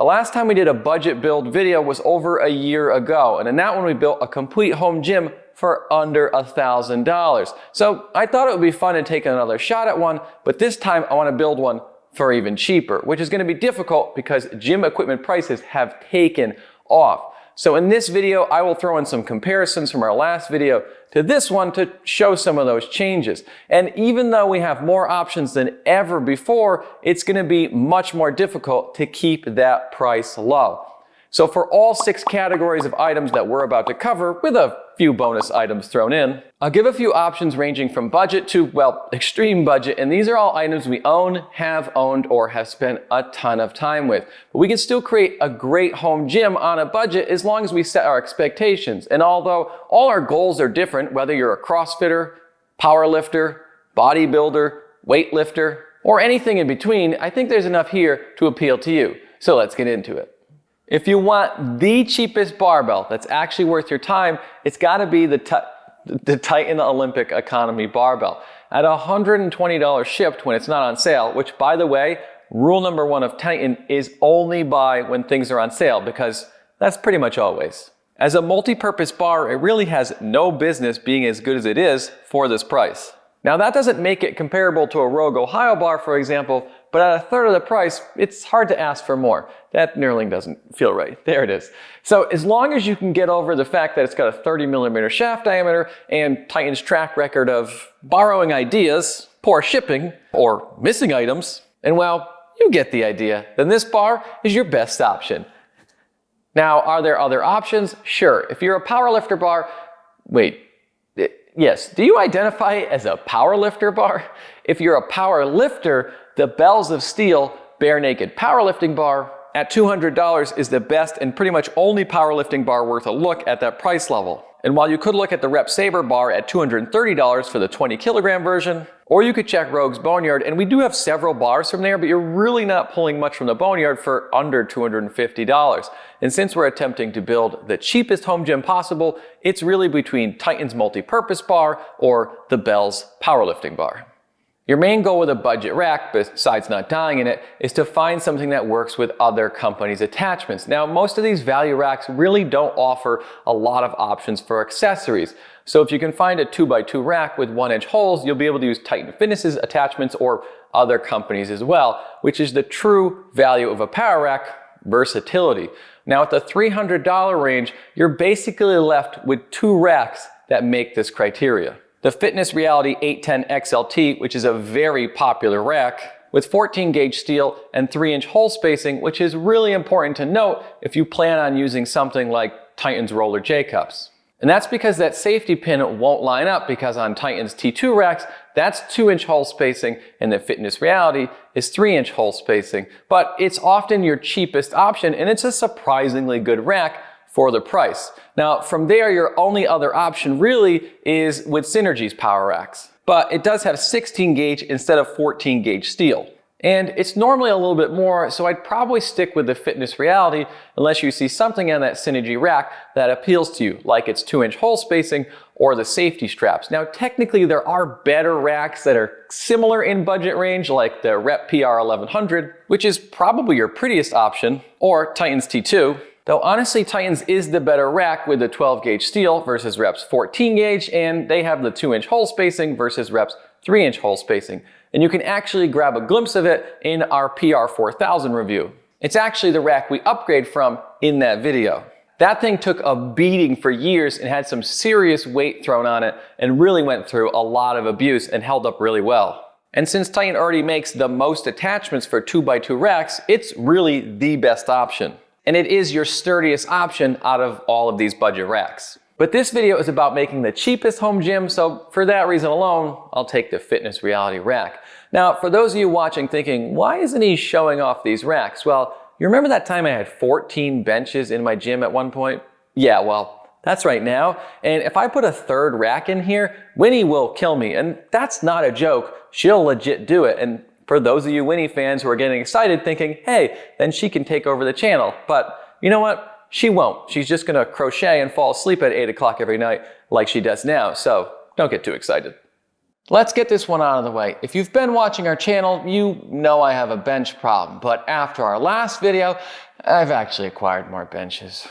last time we did a budget build video was over a year ago, and in that one we built a complete home gym for under $1,000. So I thought it would be fun to take another shot at one, but this time I want to build one for even cheaper, which is going to be difficult because gym equipment prices have taken off. So in this video, I will throw in some comparisons from our last video to this one to show some of those changes. And even though we have more options than ever before, it's going to be much more difficult to keep that price low. So for all 6 categories of items that we're about to cover, with a few bonus items thrown in, I'll give a few options ranging from budget to, well, extreme budget, and these are all items we own, have owned, or have spent a ton of time with. But we can still create a great home gym on a budget as long as we set our expectations. And although all our goals are different, whether you're a CrossFitter, power lifter, bodybuilder, weightlifter, or anything in between, I think there's enough here to appeal to you. So let's get into it. If you want the cheapest barbell that's actually worth your time, it's got to be the Titan Olympic Economy Barbell. At $120 shipped when it's not on sale, which, by the way, rule number 1 of Titan is only buy when things are on sale, because that's pretty much always. As a multi-purpose bar, it really has no business being as good as it is for this price. Now that doesn't make it comparable to a Rogue Ohio bar, for example, but at a third of the price, it's hard to ask for more. That knurling doesn't feel right. There it is. So as long as you can get over the fact that it's got a 30mm shaft diameter and Titan's track record of borrowing ideas, poor shipping, or missing items, and well, you get the idea, then this bar is your best option. Now, are there other options? Sure. If you're a powerlifter bar, yes, do you identify as a powerlifter bar? If you're a power lifter, the Bells of Steel Bare Naked Powerlifting Bar at $200 is the best and pretty much only powerlifting bar worth a look at that price level. And while you could look at the Rep Saber bar at $230 for the 20 kilogram version, or you could check Rogue's Boneyard, and we do have several bars from there, but you're really not pulling much from the Boneyard for under $250. And since we're attempting to build the cheapest home gym possible, it's really between Titan's multi-purpose bar or the Bells powerlifting bar. Your main goal with a budget rack, besides not dying in it, is to find something that works with other companies' attachments. Now, most of these value racks really don't offer a lot of options for accessories. So if you can find a 2x2 rack with 1-inch holes, you'll be able to use Titan Fitness's attachments or other companies as well, which is the true value of a power rack: versatility. Now at the $300 range, you're basically left with 2 racks that make this criteria. The Fitness Reality 810 XLT, which is a very popular rack, with 14 gauge steel and 3-inch hole spacing, which is really important to note if you plan on using something like Titan's Roller J-Cups. And that's because that safety pin won't line up, because on Titan's T2 racks, that's 2-inch hole spacing and the Fitness Reality is 3-inch hole spacing. But it's often your cheapest option, and it's a surprisingly good rack for the price. Now from there, your only other option really is with Synergy's power racks. But it does have 16 gauge instead of 14 gauge steel. And it's normally a little bit more, so I'd probably stick with the Fitness Reality unless you see something on that Synergy rack that appeals to you, like its 2-inch hole spacing or the safety straps. Now technically there are better racks that are similar in budget range, like the Rep PR 1100, which is probably your prettiest option, or Titan's T2. Though honestly, Titan's is the better rack with the 12 gauge steel versus Rep's 14 gauge, and they have the 2-inch hole spacing versus Rep's 3-inch hole spacing. And you can actually grab a glimpse of it in our PR 4000 review. It's actually the rack we upgrade from in that video. That thing took a beating for years and had some serious weight thrown on it and really went through a lot of abuse and held up really well. And since Titan already makes the most attachments for 2x2 racks, it's really the best option. And it is your sturdiest option out of all of these budget racks. But this video is about making the cheapest home gym, so for that reason alone, I'll take the Fitness Reality rack. Now, for those of you watching thinking, why isn't he showing off these racks? Well, you remember that time I had 14 benches in my gym at one point? Yeah, well, that's right now. And if I put a third rack in here, Winnie will kill me. And that's not a joke. She'll legit do it. And for those of you Winnie fans who are getting excited thinking, hey, then she can take over the channel. But you know what? She won't. She's just gonna crochet and fall asleep at 8 o'clock every night like she does now. So don't get too excited. Let's get this one out of the way. If you've been watching our channel, you know I have a bench problem, but after our last video, I've actually acquired more benches.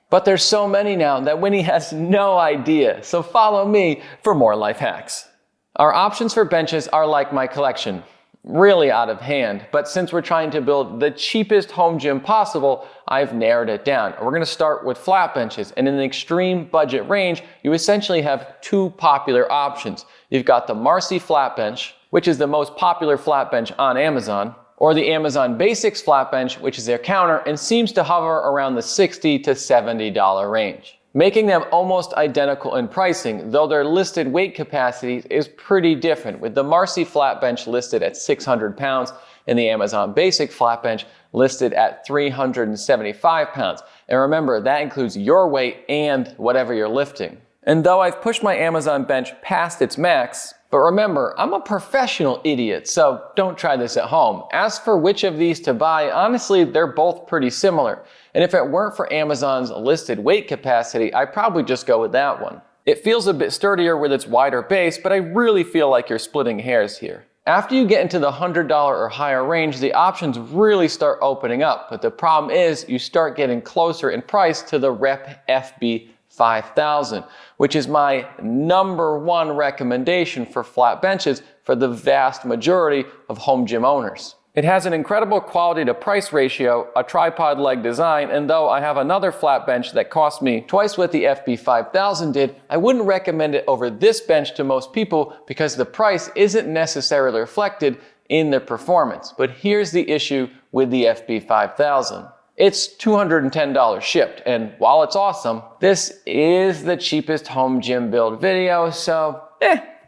But there's so many now that Winnie has no idea, so follow me for more life hacks. Our options for benches are like my collection, really out of hand, but since we're trying to build the cheapest home gym possible, I've narrowed it down. We're going to start with flat benches, and in the extreme budget range, you essentially have two popular options. You've got the Marcy flat bench, which is the most popular flat bench on Amazon, or the Amazon Basics flat bench, which is their counter and seems to hover around the $60 to $70 range. Making them almost identical in pricing, though their listed weight capacity is pretty different, with the Marcy flat bench listed at 600 pounds and the Amazon Basic flat bench listed at 375 pounds. And remember, that includes your weight and whatever you're lifting. And though I've pushed my Amazon bench past its max, but remember, I'm a professional idiot, so don't try this at home. As for which of these to buy, honestly, they're both pretty similar. And if it weren't for Amazon's listed weight capacity, I'd probably just go with that one. It feels a bit sturdier with its wider base, but I really feel like you're splitting hairs here. After you get into the $100 or higher range, the options really start opening up, but the problem is you start getting closer in price to the Rep FB 5000, which is my #1 recommendation for flat benches for the vast majority of home gym owners. It has an incredible quality to price ratio, a tripod leg design, and though I have another flat bench that cost me twice what the FB 5000 did, I wouldn't recommend it over this bench to most people because the price isn't necessarily reflected in their performance. But here's the issue with the FB 5000. It's $210 shipped, and while it's awesome, this is the cheapest home gym build video, so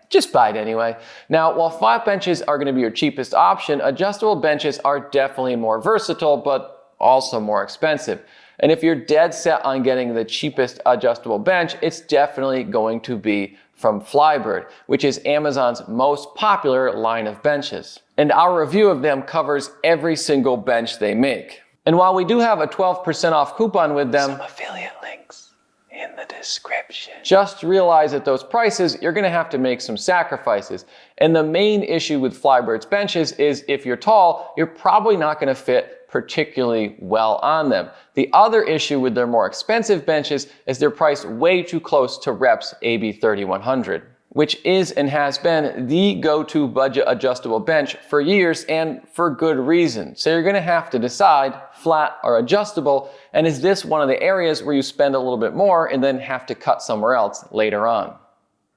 just buy it anyway. Now, while flat benches are going to be your cheapest option, adjustable benches are definitely more versatile, but also more expensive. And if you're dead set on getting the cheapest adjustable bench, it's definitely going to be from Flybird, which is Amazon's most popular line of benches. And our review of them covers every single bench they make. And while we do have a 12% off coupon with them, some affiliate links in the description. Just realize at those prices, you're going to have to make some sacrifices. And the main issue with Flybird's benches is if you're tall, you're probably not going to fit particularly well on them. The other issue with their more expensive benches is they're priced way too close to Rep's AB 3100. Which is and has been the go-to budget adjustable bench for years and for good reason. So you're gonna have to decide flat or adjustable, and is this one of the areas where you spend a little bit more and then have to cut somewhere else later on?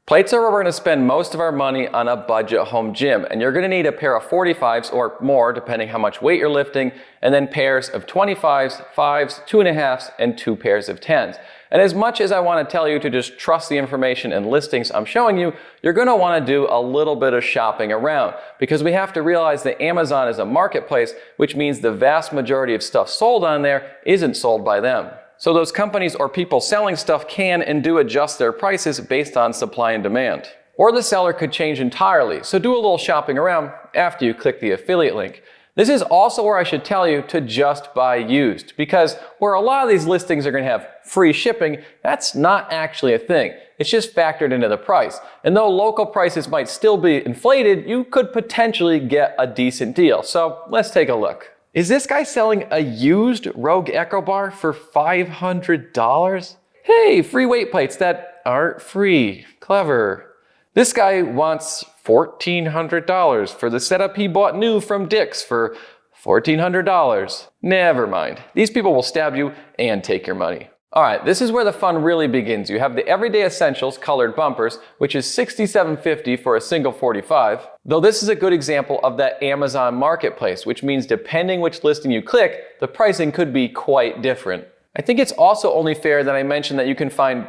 Plates are where we're gonna spend most of our money on a budget home gym, and you're gonna need a pair of 45s or more, depending how much weight you're lifting, and then pairs of 25s, 5s, 2.5s, and 2 pairs of 10s. And as much as I want to tell you to just trust the information and listings I'm showing you, you're going to want to do a little bit of shopping around, because we have to realize that Amazon is a marketplace, which means the vast majority of stuff sold on there isn't sold by them. So those companies or people selling stuff can and do adjust their prices based on supply and demand. Or the seller could change entirely, so do a little shopping around after you click the affiliate link. This is also where I should tell you to just buy used, because where a lot of these listings are going to have free shipping, that's not actually a thing. It's just factored into the price. And though local prices might still be inflated, you could potentially get a decent deal. So let's take a look. Is this guy selling a used Rogue Echo Bar for $500? Hey, free weight plates that aren't free. Clever. This guy wants $1,400 for the setup he bought new from Dick's for $1,400. Never mind. These people will stab you and take your money. Alright, this is where the fun really begins. You have the Everyday Essentials colored bumpers, which is $67.50 for a single 45. Though this is a good example of that Amazon marketplace, which means depending which listing you click, the pricing could be quite different. I think it's also only fair that I mention that you can find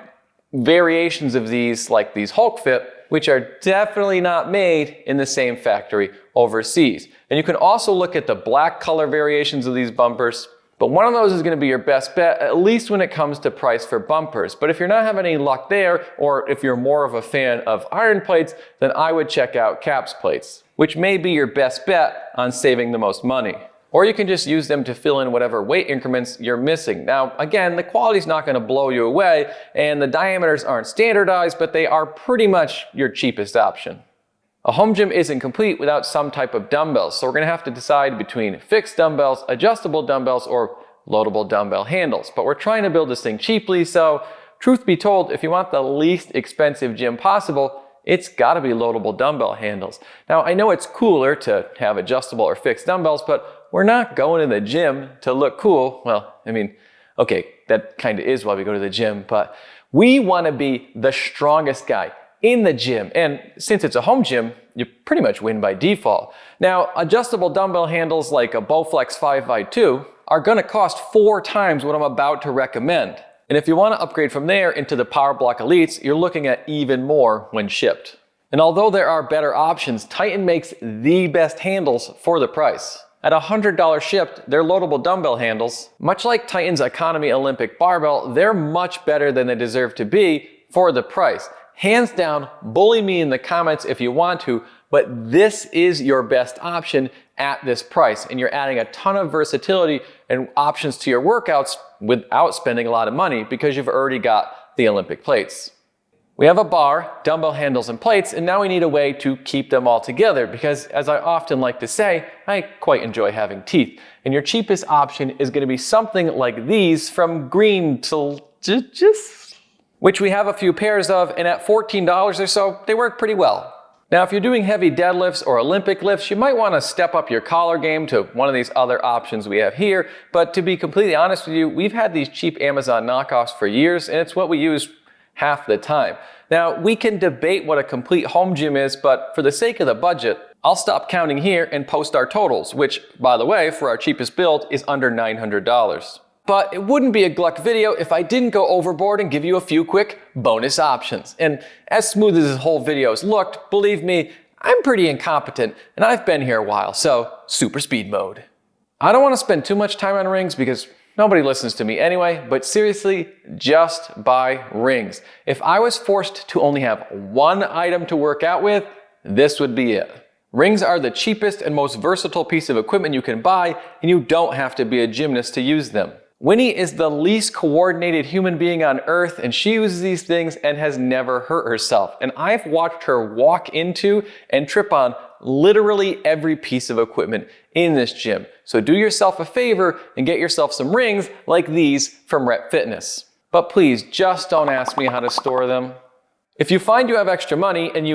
variations of these, like these Hulk Fit, which are definitely not made in the same factory overseas. And you can also look at the black color variations of these bumpers, but one of those is going to be your best bet, at least when it comes to price for bumpers. But if you're not having any luck there, or if you're more of a fan of iron plates, then I would check out caps plates, which may be your best bet on saving the most money. Or you can just use them to fill in whatever weight increments you're missing. Now, again, the quality's not going to blow you away, and the diameters aren't standardized, but they are pretty much your cheapest option. A home gym isn't complete without some type of dumbbells, so we're going to have to decide between fixed dumbbells, adjustable dumbbells, or loadable dumbbell handles. But we're trying to build this thing cheaply, so truth be told, if you want the least expensive gym possible, it's got to be loadable dumbbell handles. Now, I know it's cooler to have adjustable or fixed dumbbells, but we're not going to the gym to look cool. Well, I mean, okay, that kind of is why we go to the gym, but we want to be the strongest guy in the gym. And since it's a home gym, you pretty much win by default. Now, adjustable dumbbell handles like a Bowflex 5x2 are going to cost 4 times what I'm about to recommend. And if you want to upgrade from there into the Power Block Elites, you're looking at even more when shipped. And although there are better options, Titan makes the best handles for the price. At $100 shipped, their loadable dumbbell handles, much like Titan's Economy Olympic Barbell, they're much better than they deserve to be for the price. Hands down, bully me in the comments if you want to, but this is your best option at this price, and you're adding a ton of versatility and options to your workouts without spending a lot of money because you've already got the Olympic plates. We have a bar, dumbbell handles, and plates, and now we need a way to keep them all together because, as I often like to say, I quite enjoy having teeth. And your cheapest option is going to be something like these from green to just, which we have a few pairs of, and at $14 or so, they work pretty well. Now, if you're doing heavy deadlifts or Olympic lifts, you might want to step up your collar game to one of these other options we have here. But to be completely honest with you, we've had these cheap Amazon knockoffs for years, and it's what we use half the time. Now, we can debate what a complete home gym is, but for the sake of the budget, I'll stop counting here and post our totals, which, by the way, for our cheapest build is under $900. But it wouldn't be a Gluck video if I didn't go overboard and give you a few quick bonus options. And as smooth as this whole video's looked, believe me, I'm pretty incompetent and I've been here a while, so super speed mode. I don't want to spend too much time on rings because nobody listens to me anyway, but seriously, just buy rings. If I was forced to only have one item to work out with, this would be it. Rings are the cheapest and most versatile piece of equipment you can buy, and you don't have to be a gymnast to use them. Winnie is the least coordinated human being on earth, and she uses these things and has never hurt herself. And I've watched her walk into and trip on literally every piece of equipment in this gym. So do yourself a favor and get yourself some rings like these from Rep Fitness. But please, just don't ask me how to store them. If you find you have extra money and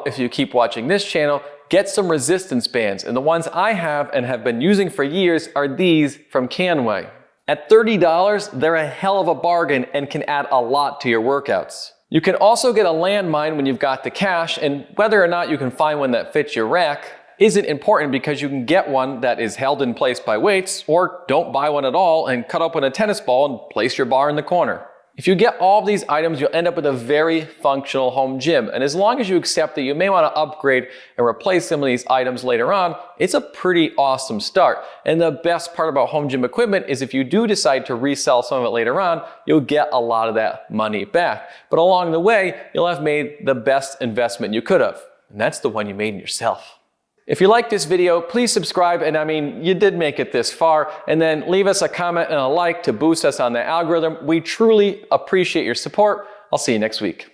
if you keep watching this channel, get some resistance bands. And the ones I have and have been using for years are these from Canway. At $30, they're a hell of a bargain and can add a lot to your workouts. You can also get a landmine when you've got the cash, and whether or not you can find one that fits your rack isn't important because you can get one that is held in place by weights, or don't buy one at all and cut open a tennis ball and place your bar in the corner. If you get all of these items, you'll end up with a very functional home gym. And as long as you accept that you may want to upgrade and replace some of these items later on, it's a pretty awesome start. And the best part about home gym equipment is if you do decide to resell some of it later on, you'll get a lot of that money back. But along the way, you'll have made the best investment you could have. And that's the one you made in yourself. If you like this video, please subscribe, and I mean, you did make it this far, and then leave us a comment and a like to boost us on the algorithm. We truly appreciate your support. I'll see you next week.